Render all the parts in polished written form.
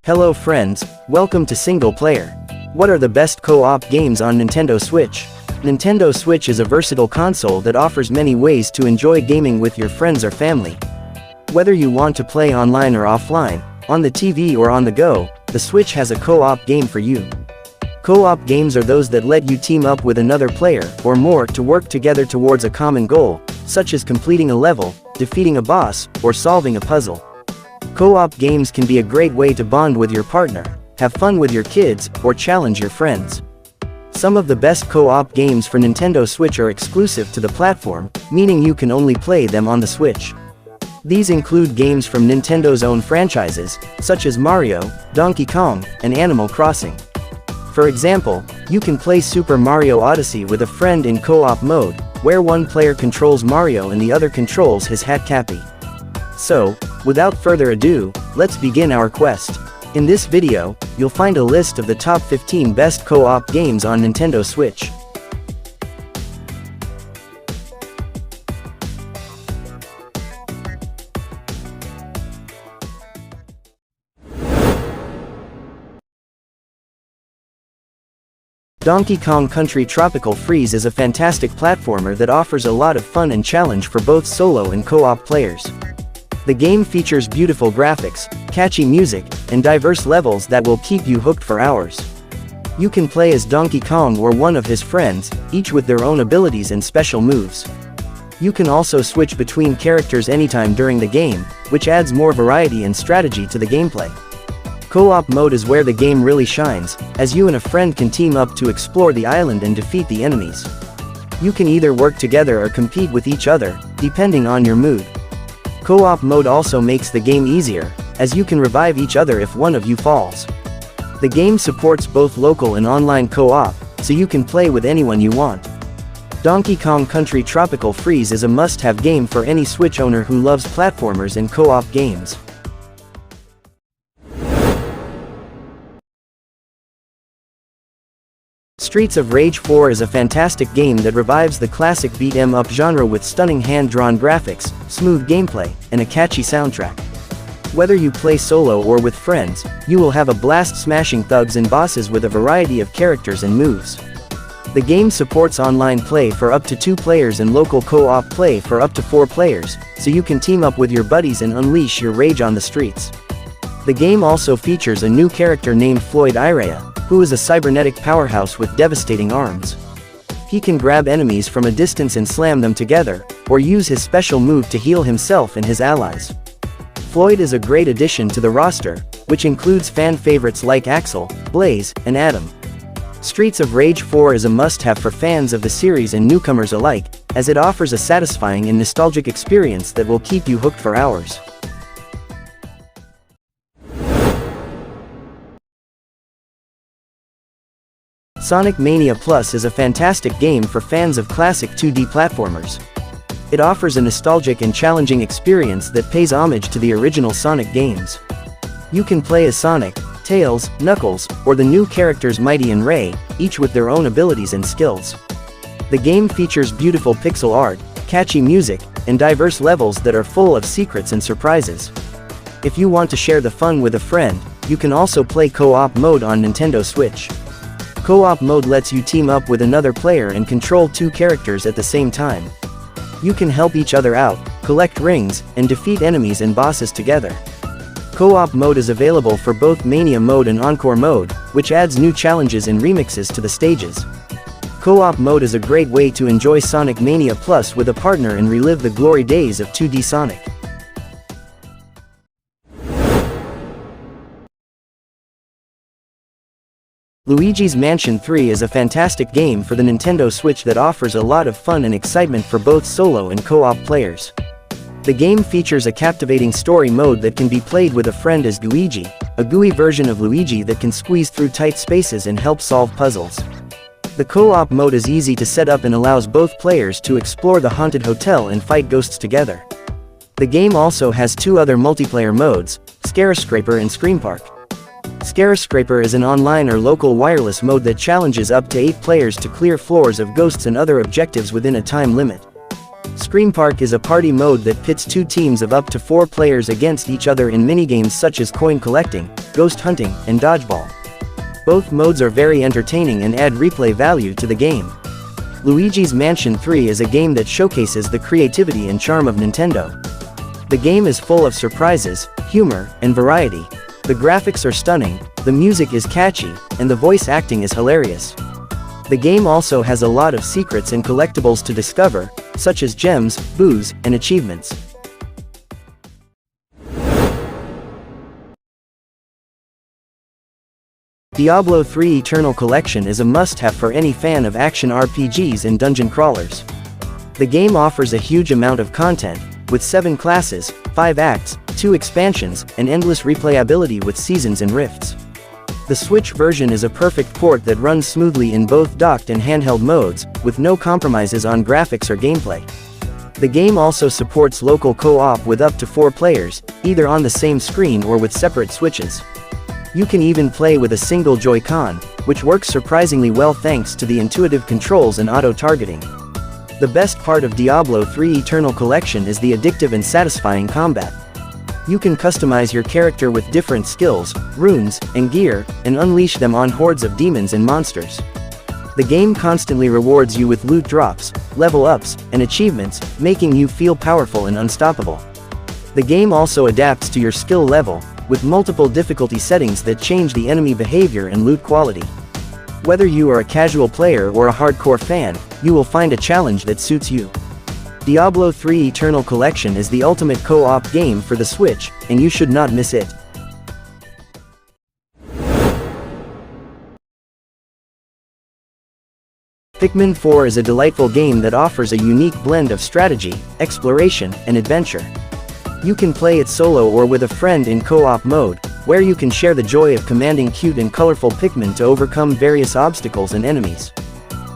Hello friends, welcome to Single Player. What are the best co-op games on Nintendo Switch? Nintendo Switch is a versatile console that offers many ways to enjoy gaming with your friends or family. Whether you want to play online or offline, on the TV or on the go, the Switch has a co-op game for you. Co-op games are those that let you team up with another player, or more, to work together towards a common goal, such as completing a level, defeating a boss, or solving a puzzle. Co-op games can be a great way to bond with your partner, have fun with your kids, or challenge your friends. Some of the best co-op games for Nintendo Switch are exclusive to the platform, meaning you can only play them on the Switch. These include games from Nintendo's own franchises, such as Mario, Donkey Kong, and Animal Crossing. For example, you can play Super Mario Odyssey with a friend in co-op mode, where one player controls Mario and the other controls his hat Cappy. So, without further ado, let's begin our quest. In this video, you'll find a list of the top 15 best co-op games on Nintendo Switch. Donkey Kong Country Tropical Freeze is a fantastic platformer that offers a lot of fun and challenge for both solo and co-op players. The game features beautiful graphics, catchy music, and diverse levels that will keep you hooked for hours. You can play as Donkey Kong or one of his friends, each with their own abilities and special moves. You can also switch between characters anytime during the game, which adds more variety and strategy to the gameplay. Co-op mode is where the game really shines, as you and a friend can team up to explore the island and defeat the enemies. You can either work together or compete with each other, depending on your mood. Co-op mode also makes the game easier, as you can revive each other if one of you falls. The game supports both local and online co-op, so you can play with anyone you want. Donkey Kong Country Tropical Freeze is a must-have game for any Switch owner who loves platformers and co-op games. Streets of Rage 4 is a fantastic game that revives the classic beat-em-up genre with stunning hand-drawn graphics, smooth gameplay, and a catchy soundtrack. Whether you play solo or with friends, you will have a blast smashing thugs and bosses with a variety of characters and moves. The game supports online play for up to 2 players and local co-op play for up to 4 players, so you can team up with your buddies and unleash your rage on the streets. The game also features a new character named Floyd Irea, who is a cybernetic powerhouse with devastating arms. He can grab enemies from a distance and slam them together, or use his special move to heal himself and his allies. Floyd is a great addition to the roster, which includes fan favorites like Axel, Blaze, and Adam. Streets of Rage 4 is a must-have for fans of the series and newcomers alike, as it offers a satisfying and nostalgic experience that will keep you hooked for hours. Sonic Mania Plus is a fantastic game for fans of classic 2D platformers. It offers a nostalgic and challenging experience that pays homage to the original Sonic games. You can play as Sonic, Tails, Knuckles, or the new characters Mighty and Ray, each with their own abilities and skills. The game features beautiful pixel art, catchy music, and diverse levels that are full of secrets and surprises. If you want to share the fun with a friend, you can also play co-op mode on Nintendo Switch. Co-op mode lets you team up with another player and control 2 characters at the same time. You can help each other out, collect rings, and defeat enemies and bosses together. Co-op mode is available for both Mania mode and Encore mode, which adds new challenges and remixes to the stages. Co-op mode is a great way to enjoy Sonic Mania Plus with a partner and relive the glory days of 2D Sonic. Luigi's Mansion 3 is a fantastic game for the Nintendo Switch that offers a lot of fun and excitement for both solo and co-op players. The game features a captivating story mode that can be played with a friend as Luigi, a gooey version of Luigi that can squeeze through tight spaces and help solve puzzles. The co-op mode is easy to set up and allows both players to explore the haunted hotel and fight ghosts together. The game also has 2 other multiplayer modes, Scare-Scraper and Scream Park. Scare-Scraper is an online or local wireless mode that challenges up to 8 players to clear floors of ghosts and other objectives within a time limit. Scream Park is a party mode that pits 2 teams of up to 4 players against each other in minigames such as coin collecting, ghost hunting, and dodgeball. Both modes are very entertaining and add replay value to the game. Luigi's Mansion 3 is a game that showcases the creativity and charm of Nintendo. The game is full of surprises, humor, and variety. The graphics are stunning, the music is catchy, and the voice acting is hilarious. The game also has a lot of secrets and collectibles to discover, such as gems, booze, and achievements. Diablo 3 Eternal Collection is a must-have for any fan of action RPGs and dungeon crawlers. The game offers a huge amount of content, with 7 classes, 5 acts, 2 expansions, and endless replayability with seasons and rifts. The Switch version is a perfect port that runs smoothly in both docked and handheld modes, with no compromises on graphics or gameplay. The game also supports local co-op with up to 4 players, either on the same screen or with separate switches. You can even play with a single Joy-Con, which works surprisingly well thanks to the intuitive controls and auto-targeting. The best part of Diablo 3 Eternal Collection is the addictive and satisfying combat. You can customize your character with different skills, runes, and gear, and unleash them on hordes of demons and monsters. The game constantly rewards you with loot drops, level ups, and achievements, making you feel powerful and unstoppable. The game also adapts to your skill level, with multiple difficulty settings that change the enemy behavior and loot quality. Whether you are a casual player or a hardcore fan, you will find a challenge that suits you. Diablo 3 Eternal Collection is the ultimate co-op game for the Switch, and you should not miss it. Pikmin 4 is a delightful game that offers a unique blend of strategy, exploration, and adventure. You can play it solo or with a friend in co-op mode, where you can share the joy of commanding cute and colorful Pikmin to overcome various obstacles and enemies.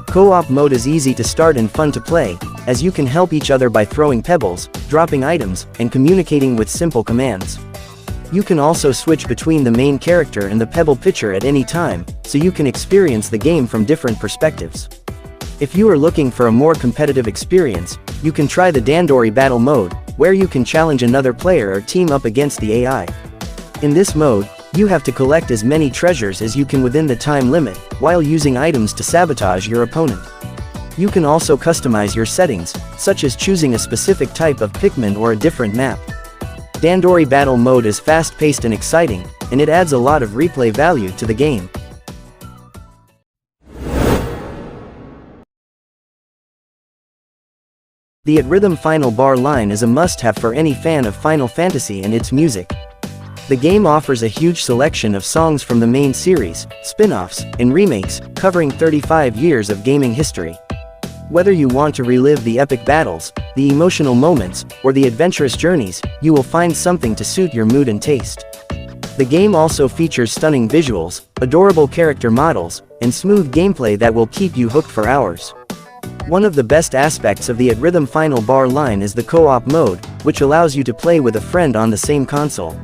Co-op mode is easy to start and fun to play, as you can help each other by throwing pebbles, dropping items, and communicating with simple commands. You can also switch between the main character and the pebble pitcher at any time, so you can experience the game from different perspectives. If you are looking for a more competitive experience, you can try the Dandori Battle mode, where you can challenge another player or team up against the AI. In this mode, you have to collect as many treasures as you can within the time limit, while using items to sabotage your opponent. You can also customize your settings, such as choosing a specific type of Pikmin or a different map. Dandori Battle mode is fast-paced and exciting, and it adds a lot of replay value to the game. The Theatrhythm Final Bar line is a must-have for any fan of Final Fantasy and its music. The game offers a huge selection of songs from the main series, spin-offs, and remakes, covering 35 years of gaming history. Whether you want to relive the epic battles, the emotional moments, or the adventurous journeys, you will find something to suit your mood and taste. The game also features stunning visuals, adorable character models, and smooth gameplay that will keep you hooked for hours. One of the best aspects of the Theatrhythm Final Bar line is the co-op mode, which allows you to play with a friend on the same console.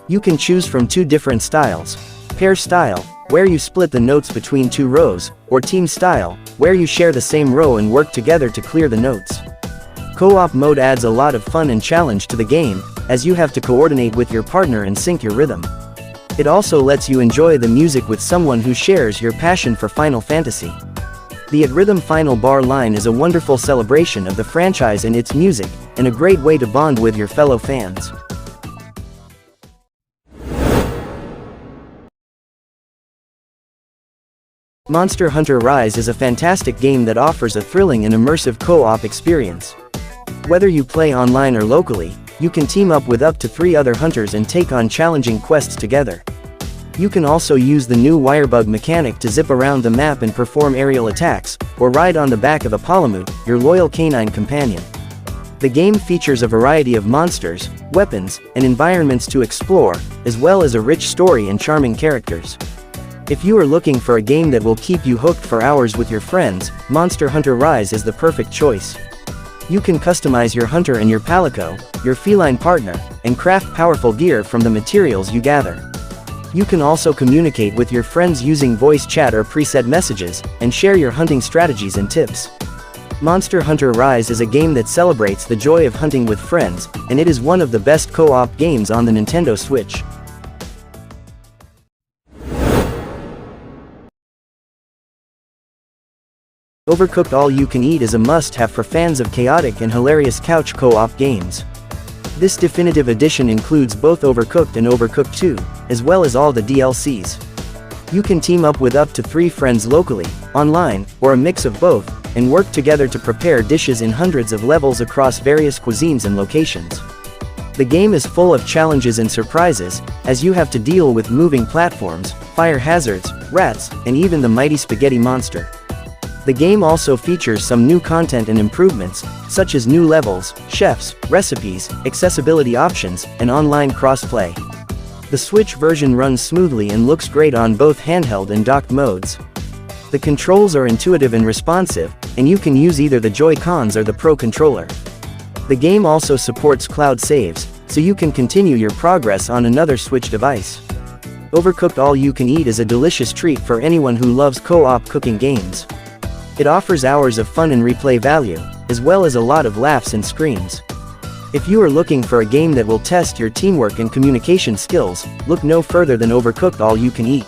You can choose from 2 different styles: pair style, where you split the notes between 2 rows, or team style, where you share the same row and work together to clear the notes. Co-op mode adds a lot of fun and challenge to the game, as you have to coordinate with your partner and sync your rhythm. It also lets you enjoy the music with someone who shares your passion for Final Fantasy. The Theatrhythm Final Bar line is a wonderful celebration of the franchise and its music, and a great way to bond with your fellow fans. Monster Hunter Rise is a fantastic game that offers a thrilling and immersive co-op experience. Whether you play online or locally, you can team up with up to 3 other hunters and take on challenging quests together. You can also use the new wirebug mechanic to zip around the map and perform aerial attacks, or ride on the back of a Palamute, your loyal canine companion. The game features a variety of monsters, weapons, and environments to explore, as well as a rich story and charming characters. If you are looking for a game that will keep you hooked for hours with your friends, Monster Hunter Rise is the perfect choice. You can customize your hunter and your palico, your feline partner, and craft powerful gear from the materials you gather. You can also communicate with your friends using voice chat or preset messages, and share your hunting strategies and tips. Monster Hunter Rise is a game that celebrates the joy of hunting with friends, and it is one of the best co-op games on the Nintendo Switch. Overcooked All You Can Eat is a must-have for fans of chaotic and hilarious couch co-op games. This definitive edition includes both Overcooked and Overcooked 2, as well as all the DLCs. You can team up with up to 3 friends locally, online, or a mix of both, and work together to prepare dishes in hundreds of levels across various cuisines and locations. The game is full of challenges and surprises, as you have to deal with moving platforms, fire hazards, rats, and even the mighty spaghetti monster. The game also features some new content and improvements, such as new levels, chefs, recipes, accessibility options, and online cross-play. The Switch version runs smoothly and looks great on both handheld and docked modes. The controls are intuitive and responsive, and you can use either the Joy-Cons or the Pro Controller. The game also supports cloud saves, so you can continue your progress on another Switch device. Overcooked All You Can Eat is a delicious treat for anyone who loves co-op cooking games. It offers hours of fun and replay value, as well as a lot of laughs and screams. If you are looking for a game that will test your teamwork and communication skills, look no further than Overcooked All You Can Eat.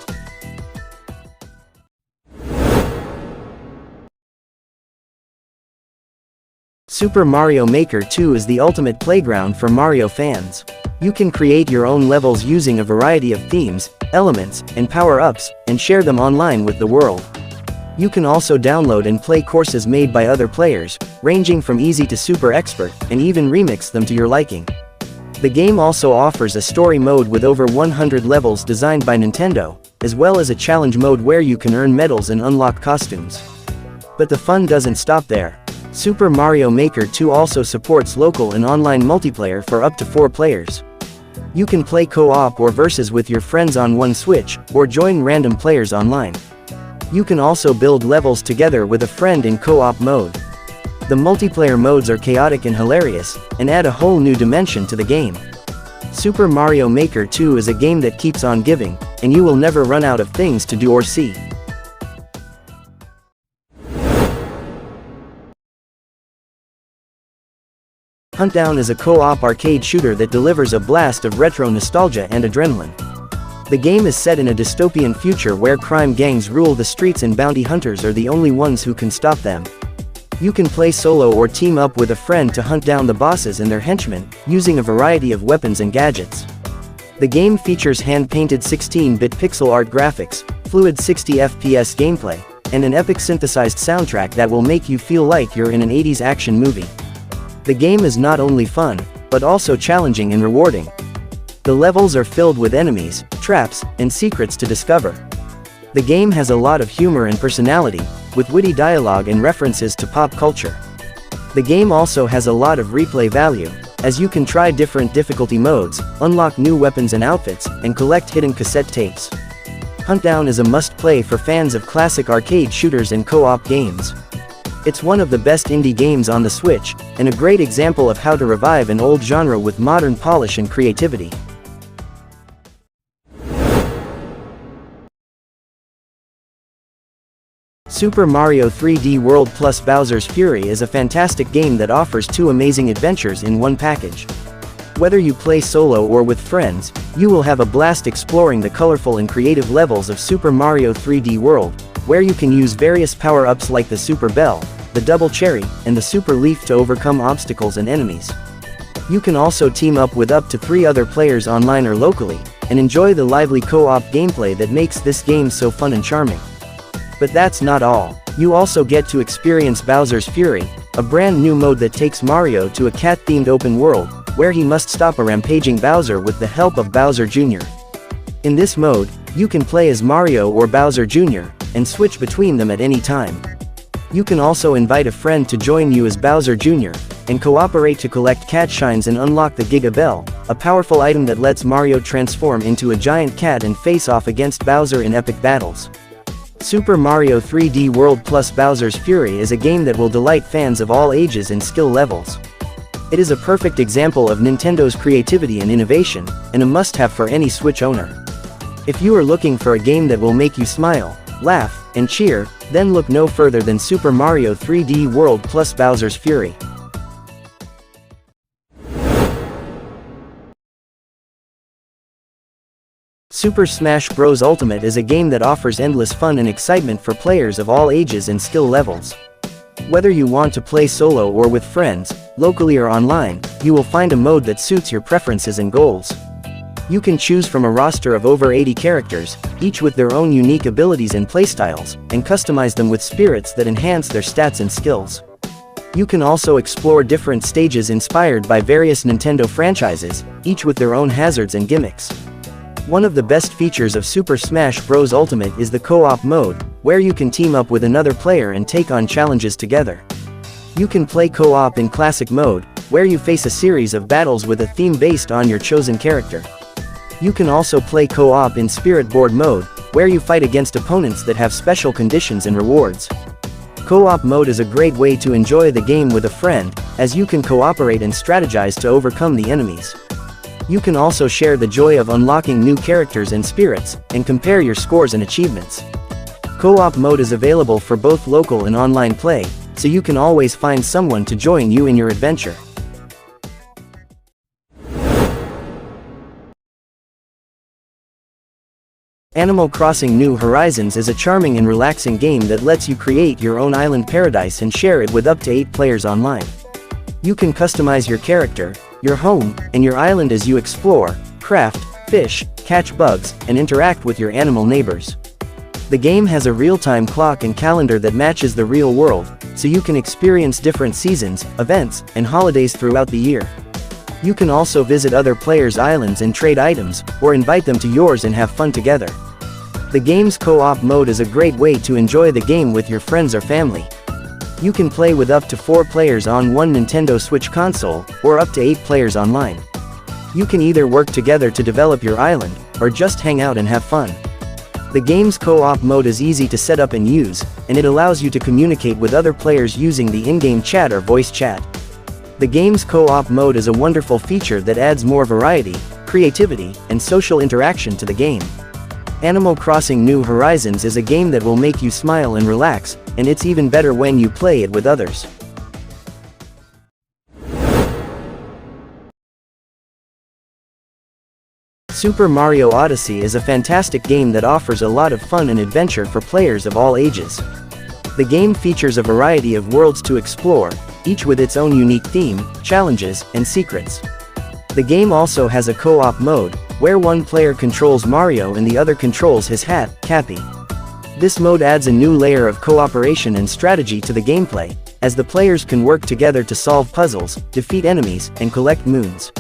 Super Mario Maker 2 is the ultimate playground for Mario fans. You can create your own levels using a variety of themes, elements, and power-ups, and share them online with the world. You can also download and play courses made by other players, ranging from easy to super expert, and even remix them to your liking. The game also offers a story mode with over 100 levels designed by Nintendo, as well as a challenge mode where you can earn medals and unlock costumes. But the fun doesn't stop there. Super Mario Maker 2 also supports local and online multiplayer for up to 4 players. You can play co-op or versus with your friends on one Switch, or join random players online. You can also build levels together with a friend in co-op mode. The multiplayer modes are chaotic and hilarious, and add a whole new dimension to the game. Super Mario Maker 2 is a game that keeps on giving, and you will never run out of things to do or see. Huntdown is a co-op arcade shooter that delivers a blast of retro nostalgia and adrenaline. The game is set in a dystopian future where crime gangs rule the streets and bounty hunters are the only ones who can stop them. You can play solo or team up with a friend to hunt down the bosses and their henchmen, using a variety of weapons and gadgets. The game features hand-painted 16-bit pixel art graphics, fluid 60 FPS gameplay, and an epic synthesized soundtrack that will make you feel like you're in an 80s action movie. The game is not only fun, but also challenging and rewarding. The levels are filled with enemies, traps, and secrets to discover. The game has a lot of humor and personality, with witty dialogue and references to pop culture. The game also has a lot of replay value, as you can try different difficulty modes, unlock new weapons and outfits, and collect hidden cassette tapes. Huntdown is a must-play for fans of classic arcade shooters and co-op games. It's one of the best indie games on the Switch, and a great example of how to revive an old genre with modern polish and creativity. Super Mario 3D World plus Bowser's Fury is a fantastic game that offers 2 amazing adventures in one package. Whether you play solo or with friends, you will have a blast exploring the colorful and creative levels of Super Mario 3D World, where you can use various power-ups like the Super Bell, the Double Cherry, and the Super Leaf to overcome obstacles and enemies. You can also team up with up to 3 other players online or locally, and enjoy the lively co-op gameplay that makes this game so fun and charming. But that's not all. You also get to experience Bowser's Fury, a brand new mode that takes Mario to a cat-themed open world, where he must stop a rampaging Bowser with the help of Bowser Jr. In this mode, you can play as Mario or Bowser Jr., and switch between them at any time. You can also invite a friend to join you as Bowser Jr., and cooperate to collect cat shines and unlock the Giga Bell, a powerful item that lets Mario transform into a giant cat and face off against Bowser in epic battles. Super Mario 3D World plus Bowser's Fury is a game that will delight fans of all ages and skill levels. It is a perfect example of Nintendo's creativity and innovation, and a must-have for any Switch owner. If you are looking for a game that will make you smile, laugh, and cheer, Then look no further than Super Mario 3D World plus Bowser's Fury. Super Smash Bros. Ultimate is a game that offers endless fun and excitement for players of all ages and skill levels. Whether you want to play solo or with friends, locally or online, you will find a mode that suits your preferences and goals. You can choose from a roster of over 80 characters, each with their own unique abilities and playstyles, and customize them with spirits that enhance their stats and skills. You can also explore different stages inspired by various Nintendo franchises, each with their own hazards and gimmicks. One of the best features of Super Smash Bros. Ultimate is the co-op mode, where you can team up with another player and take on challenges together. You can play co-op in Classic mode, where you face a series of battles with a theme based on your chosen character. You can also play co-op in Spirit Board mode, where you fight against opponents that have special conditions and rewards. Co-op mode is a great way to enjoy the game with a friend, as you can cooperate and strategize to overcome the enemies. You can also share the joy of unlocking new characters and spirits, and compare your scores and achievements. Co-op mode is available for both local and online play, so you can always find someone to join you in your adventure. Animal Crossing New Horizons is a charming and relaxing game that lets you create your own island paradise and share it with up to 8 players online. You can customize your character, your home, and your island as you explore, craft, fish, catch bugs, and interact with your animal neighbors. The game has a real-time clock and calendar that matches the real world, so you can experience different seasons, events, and holidays throughout the year. You can also visit other players' islands and trade items, or invite them to yours and have fun together. The game's co-op mode is a great way to enjoy the game with your friends or family. You can play with up to 4 players on one Nintendo Switch console, or up to 8 players online. You can either work together to develop your island, or just hang out and have fun. The game's co-op mode is easy to set up and use, and it allows you to communicate with other players using the in-game chat or voice chat. The game's co-op mode is a wonderful feature that adds more variety, creativity, and social interaction to the game. Animal Crossing New Horizons is a game that will make you smile and relax, and it's even better when you play it with others. Super Mario Odyssey is a fantastic game that offers a lot of fun and adventure for players of all ages. The game features a variety of worlds to explore, each with its own unique theme, challenges, and secrets. The game also has a co-op mode, where one player controls Mario and the other controls his hat, Cappy. This mode adds a new layer of cooperation and strategy to the gameplay, as the players can work together to solve puzzles, defeat enemies, and collect moons.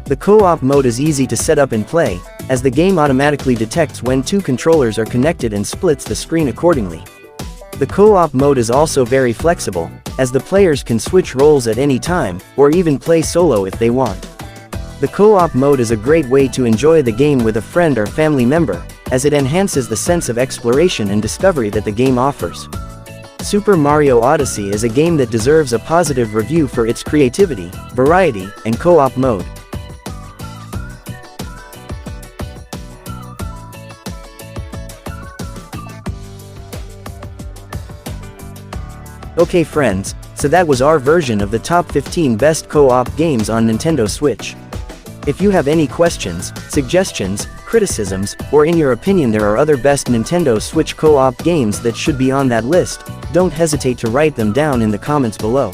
The co-op mode is easy to set up and play, as the game automatically detects when 2 controllers are connected and splits the screen accordingly. The co-op mode is also very flexible, as the players can switch roles at any time, or even play solo if they want. The co-op mode is a great way to enjoy the game with a friend or family member, as it enhances the sense of exploration and discovery that the game offers. Super Mario Odyssey is a game that deserves a positive review for its creativity, variety, and co-op mode. Okay friends, so that was our version of the top 15 best co-op games on Nintendo Switch. If you have any questions, suggestions, criticisms, or in your opinion there are other best Nintendo Switch co-op games that should be on that list, don't hesitate to write them down in the comments below.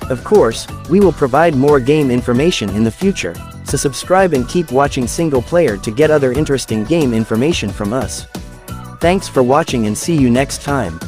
Of course, we will provide more game information in the future, so subscribe and keep watching Single Player to get other interesting game information from us. Thanks for watching and see you next time.